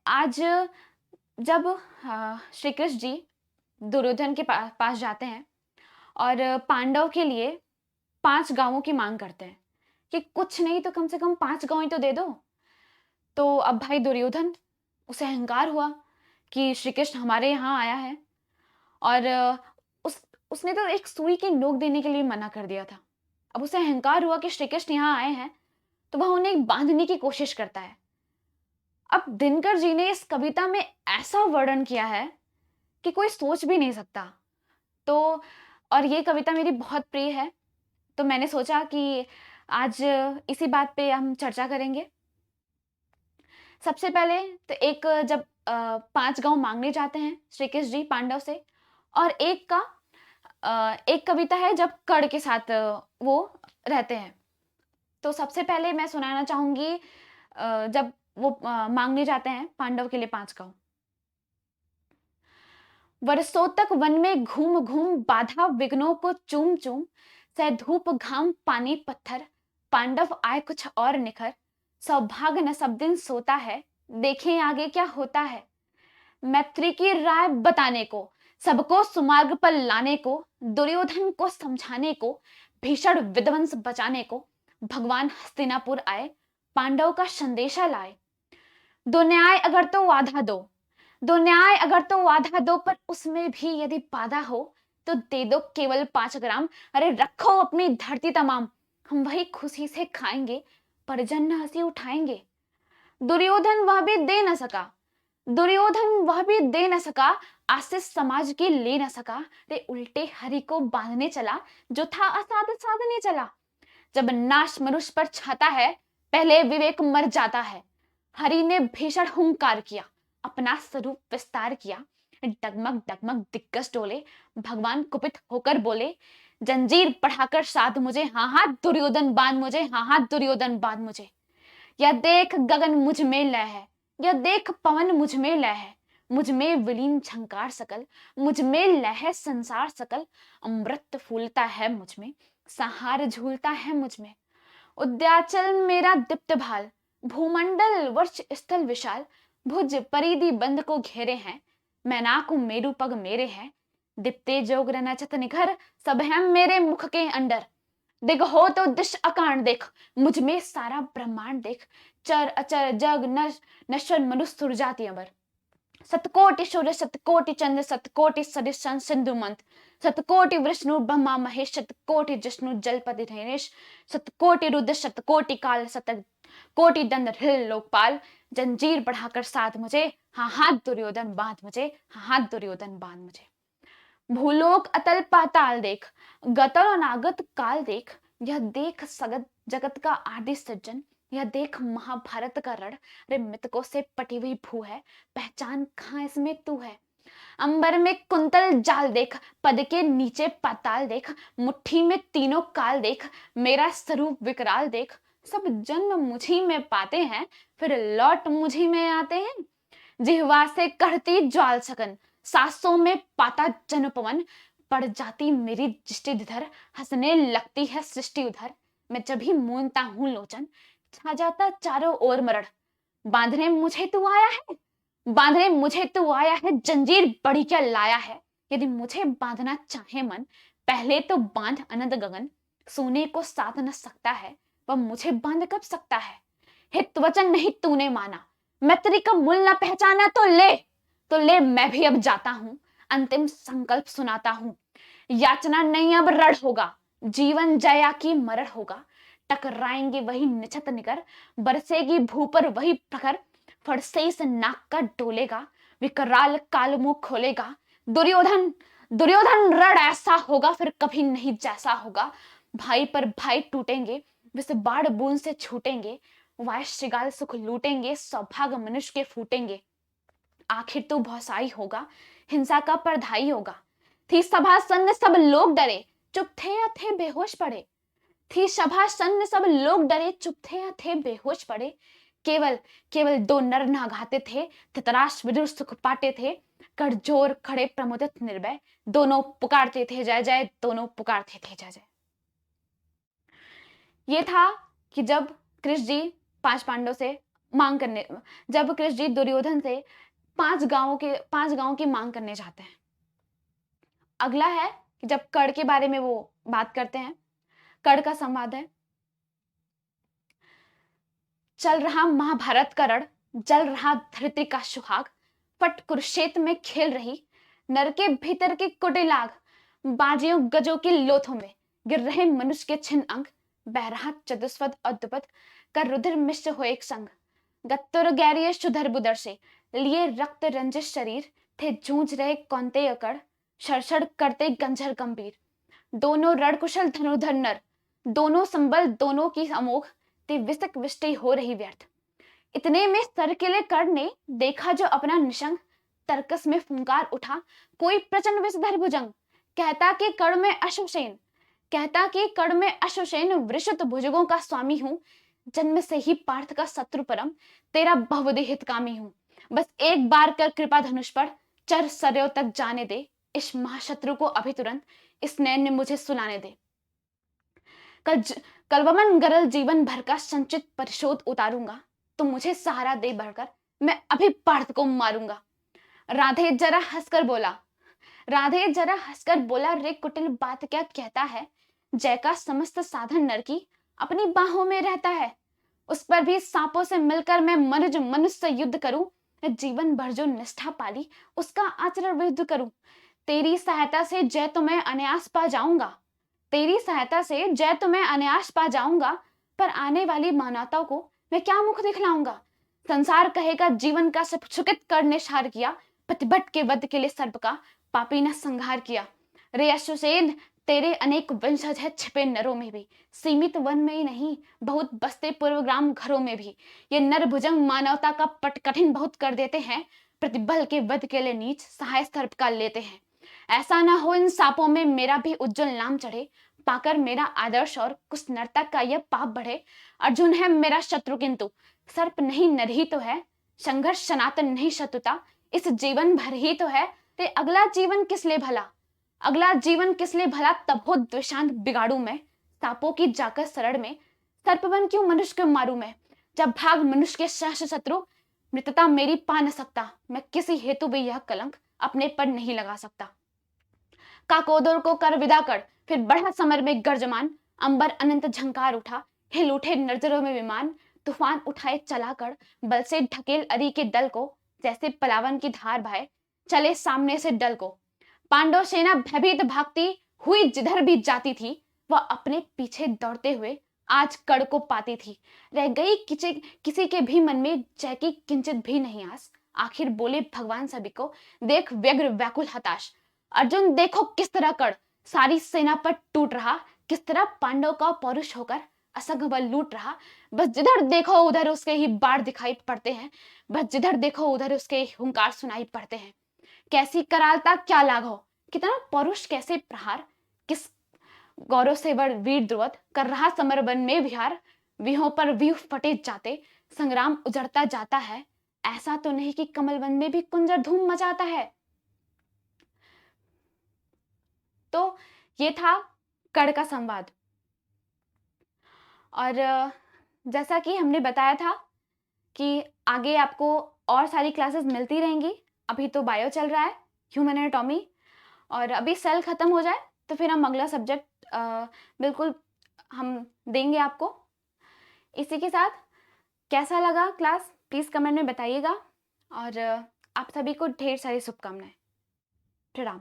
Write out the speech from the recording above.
आज जब श्री कृष्ण जी दुर्योधन के पास जाते हैं और पांडव के लिए 5 गाँवों की माँग करते हैं कि कुछ नहीं तो कम से कम 5 गाँव ही तो दे दो। तो अब भाई दुर्योधन, उसे अहंकार हुआ कि श्री कृष्ण हमारे यहाँ आया है और उसने तो एक सुई की नोक देने के लिए मना कर दिया था। अब उसे अहंकार हुआ कि श्री कृष्ण यहाँ आए हैं, तो वह उन्हें बाँधने की कोशिश करता है। अब दिनकर जी ने इस कविता में ऐसा वर्णन किया है कि कोई सोच भी नहीं सकता। तो और ये कविता मेरी बहुत प्रिय है, तो मैंने सोचा कि आज इसी बात पे हम चर्चा करेंगे। सबसे पहले तो जब 5 गाँव माँगने जाते हैं श्री कृष्ण जी पांडव से, और एक कविता है जब कर्ण के साथ वो रहते हैं। तो सबसे पहले मैं सुनाना चाहूँगी जब वो माँगने जाते हैं पांडव के लिए 5 गाँव। वर्षों तक वन में घूम घूम बाधा विघ्नों को चूम चूम, सह धूप घाम पानी पत्थर, पांडव आए कुछ और निखर, सौभाग्य न सब दिन सोता है, देखें आगे क्या होता है। मैत्री की राय बताने को, सबको सुमार्ग पर लाने को, दुर्योधन को समझाने को, भीषण विध्वंस बचाने को भगवान हस्तिनापुर आए, पांडव का संदेशा लाए। दो न्याय अगर तो वाधा दो, दो न्याय अगर तो वाधा दो, पर उसमें भी यदि बाधा हो तो दे दो केवल 5 ग्राम। अरे रखो अपनी धरती तमाम, हम वही खुशी से खाएंगे, परिजन न हंसी उठाएंगे। दुर्योधन वह भी दे न सका, दुर्योधन वह भी दे न सका, आशीष समाज की ले न सका, रे उल्टे हरि को बांधने चला, जो था असाध साधने चला। जब नाश मनुष्य पर छाता है, पहले विवेक मर जाता है। हरि ने भीषण हुंकार किया, अपना स्वरूप विस्तार किया, डगमग डगमग दिग्गज डोले, भगवान कुपित होकर बोले, जंजीर बढ़ाकर साध मुझे, हाँ हाँ दुर्योधन बांध मुझे, हाँ हाँ दुर्योधन बांध मुझे। यह देख गगन मुझ में लय है, यह देख पवन मुझ में लय है, मुझ में विलीन झंकार सकल, मुझ में लय है संसार सकल। अमृत फूलता है मुझ में, सहार झूलता है मुझ में। उद्याचल मेरा दीप्त भाल, भूमंडल वर्ष स्थल विशाल, भुज परिधि बंद को घेरे हैं, मैनाकु मेरु पग मेरे हैं। दीप्ते जोग रनचत निखर, सब है मेरे मुख के अंडर। दिग हो तो दिश अकारण देख, मुझ में सारा ब्रह्मांड देख। चर अचर जग नश्वर मनुष्य सुरजाति अमर। सतकोटि सूर्य सतकोटि चंद्र सतकोटि सरिस सिंधु मंत, सतकोटि विष्णु ब्रह्मा महेश, शतकोटि जिष्णु जलपति धनेश, सतकोटि रुद्र शतकोटि काल, शतकोटि दंड हिल लोकपाल। जंजीर बढ़ाकर साध मुझे, हाँ हाँ दुर्योधन बांध मुझे, हाँ हाँ दुर्योधन बांध मुझे। भूलोक अतल पाताल देख, गतर अनागत काल देख, यह देख सगत जगत का आदि सृजन, यह देख महाभारत का रण। रे मृतकों से पटी हुई भू है, पहचान कहाँ इसमें तू है। अंबर में कुंतल जाल देख, पद के नीचे पाताल देख, मुट्ठी में तीनों काल देख, मेरा स्वरूप विकराल देख। सब जन्म मुझी में पाते हैं, फिर लौट मुझी में आते हैं। जिह्वा से कहती ज्वाल सकन, सांसों में पाता जन पवन, पड़ जाती मेरी दृष्टि इधर, हंसने लगती है सृष्टि उधर। मैं जब भी मूंदता हूं लोचन, छा जाता चारों ओर मरण। बांधने मुझे तू आया है, बांधने मुझे तू आया है, जंजीर बड़ी क्या लाया है। यदि मुझे बांधना चाहे मन, पहले तो बांध अनंत गगन। सोने को साध न सकता है, वह मुझे बांध कब सकता है। हित वचन नहीं तूने माना, मैत्री का मूल न पहचाना, तो ले मैं भी अब जाता हूं, अंतिम संकल्प सुनाता हूं। याचना नहीं अब रण होगा, जीवन जया की मरण होगा। टकराएंगे वही निछत निकर, बरसेगी भू पर वही प्रखर। फड़से से नाक का डोलेगा, विकराल काल मुंह खोलेगा। दुर्योधन दुर्योधन रण ऐसा होगा फिर कभी नहीं जैसा होगा। भाई पर भाई टूटेंगे, वैसे बाढ़ बूंद से छूटेंगे। वाय श्रृगाल सुख लूटेंगे, सौभाग्य मनुष्य के फूटेंगे। आखिर तो भौसाई होगा, हिंसा का परधाई होगा। थी सभा सन्न सब लोग डरे, चुप थे या थे बेहोश पड़े। थी सभा सन्न सब लोग डरे, चुप थे या थे बेहोश पड़े। केवल केवल 2 नर नाघाते थे, धृतराष्ट्र विदुर सुख पाते थे। कड़जोर खड़े प्रमुदित निर्भय, दोनों पुकारते थे जय जय, दोनों पुकारते थे जय जय। ये था कि जब कृष्ण जी 5 पांडव से मांग करने जब कृष्ण जी दुर्योधन से 5 गांवों की मांग करने जाते हैं। अगला है कि जब कर्ण के बारे में वो बात करते हैं, कर्ण का संवाद है। चल रहा महाभारत का रण, जल रहा धरती का सुहाग, फट कुरुक्षेत्र में खेल रही नर के भीतर की कुटिल आग, बाजियों गजों की लोथों में गिर रहे मनुष्य के छिन्न अंग, बह रहा चतुष्पद अद्भुत कर रुधिर मिश्र हो एक संग, गत्तुर गैरिय सुधर बुदर से लिए रक्त रंजित शरीर, थे जूझ रहे कौन्तेय अकड़, शरशर करते गंजर गंभीर, दोनों रणकुशल धनुधर नर, दोनों संबल दोनों की अमोघ, ते विस्तक विष्टि हो रही व्यर्थ। इतने में सरकिले कर्ण ने देखा जो अपना निशंग, तर्कस में फुंकार उठा कोई प्रचंड विषधर भुजंग, कहता कि कर्ण में अश्वसेन, कहता कि कर्ण में अश्वसेन वृषित भुजंगों का स्वामी हूं, जन्म से ही पार्थ का शत्रु परम, तेरा बहुविध हितकामी हूं। बस एक बार कर कृपा धनुष पर चर सरयों तक जाने दे, इस महाशत्रु को अभी तुरंत इस नैन ने मुझे सुलाने दे। कल कलवमन गरल जीवन भर का संचित परिशोध उतारूंगा, तो मुझे सहारा दे बढ़कर मैं अभी पार्थ को मारूंगा। राधे जरा हंसकर बोला, राधे जरा हंसकर बोला, रे कुटिल बात क्या कहता है, जय का समस्त साधन नर की अपनी बाहों में रहता है, उस पर भी सांपों से मिलकर मैं मनुज मनुष्य से युद्ध करूं, जीवन भर जो निष्ठा पाली उसका आचरण विरुद्ध करूं। तेरी सहायता से जय तो मैं अनायास पा जाऊंगा, तेरी सहायता से जय तो मैं अनायास पा जाऊंगा, पर आने वाली मानवता को मैं क्या मुख दिखलाऊंगा। संसार कहेगा जीवन का सुखित कर ने सार किया, प्रतिभट के वध के लिए सर्प का पापी ने संहार किया। रे अश्वसेन, तेरे अनेक वंशज है छिपे नरों में भी, सीमित वन में ही नहीं बहुत बसते पूर्वग्राम घरों में भी। ये नर भुजंग मानवता का पट कठिन बहुत कर देते हैं, प्रतिबल के वध के लिए नीच सहाय सर्प का लेते हैं। ऐसा ना हो इन सांपों में मेरा भी उज्जवल नाम चढ़े, पाकर मेरा आदर्श और कुछ नर्तक का यह पाप बढ़े। अर्जुन है मेरा शत्रु किंतु सर्प नहीं नर ही तो है, संघर्ष सनातन नहीं शत्रुता, इस जीवन भर ही तो है, ते अगला जीवन किस लिए भला, अगला जीवन किस लिए भला, तब हो द्वेषांत बिगाड़ू मैं, सांपों की जाकर शरण में सर्प बन क्यों मनुष्य को मारू मैं। जब भाग मनुष्य के सहस्त्र शत्रु, मृतता मेरी पा न सकता, मैं किसी हेतु भी यह कलंक अपने पर नहीं लगा सकता। काकोदर को कर विदा कर, फिर बढ़ा समर में गर्जमान, अंबर अनंत झंकार उठा, हिल उठे नजरों में विमान, तूफान उठाए चला कर बल से ढकेल अरी के दल को, जैसे पलावन की धार बहे चले सामने से डल को। पांडव सेना भयभीत भागती हुई जिधर भी जाती थी, वह अपने पीछे दौड़ते हुए आज कड़ को पाती थी। रह गई किसी के भी मन में जय की किंचित भी नहीं आस, आखिर बोले भगवान सभी को देख व्यग्र व्याकुल हताश। अर्जुन देखो किस तरह कड़ सारी सेना पर टूट रहा, किस तरह पांडव का पौरुष होकर असंग बल लूट रहा। बस जिधर देखो उधर उसके ही बाढ़ दिखाई पड़ते हैं, बस जिधर देखो उधर उसके हुंकार सुनाई पड़ते हैं। कैसी करालता क्या लाघव, कितना पौरुष कैसे प्रहार, किस गौरव से वीर द्रुवद कर रहा समर वन में विहार। व्यूहों पर व्यूह फटे जाते संग्राम उजड़ता जाता है, ऐसा तो नहीं कि कमल वन में भी कुंजर धूम मचाता है। तो ये था कर्ण का संवाद। और जैसा कि हमने बताया था कि आगे आपको और सारी क्लासेस मिलती रहेंगी। अभी तो बायो चल रहा है, ह्यूमन एनाटॉमी, और अभी सेल खत्म हो जाए तो फिर हम अगला सब्जेक्ट बिल्कुल हम देंगे आपको। इसी के साथ कैसा लगा क्लास प्लीज़ कमेंट में बताइएगा, और आप सभी को ढेर सारी शुभकामनाएं। प्रणाम।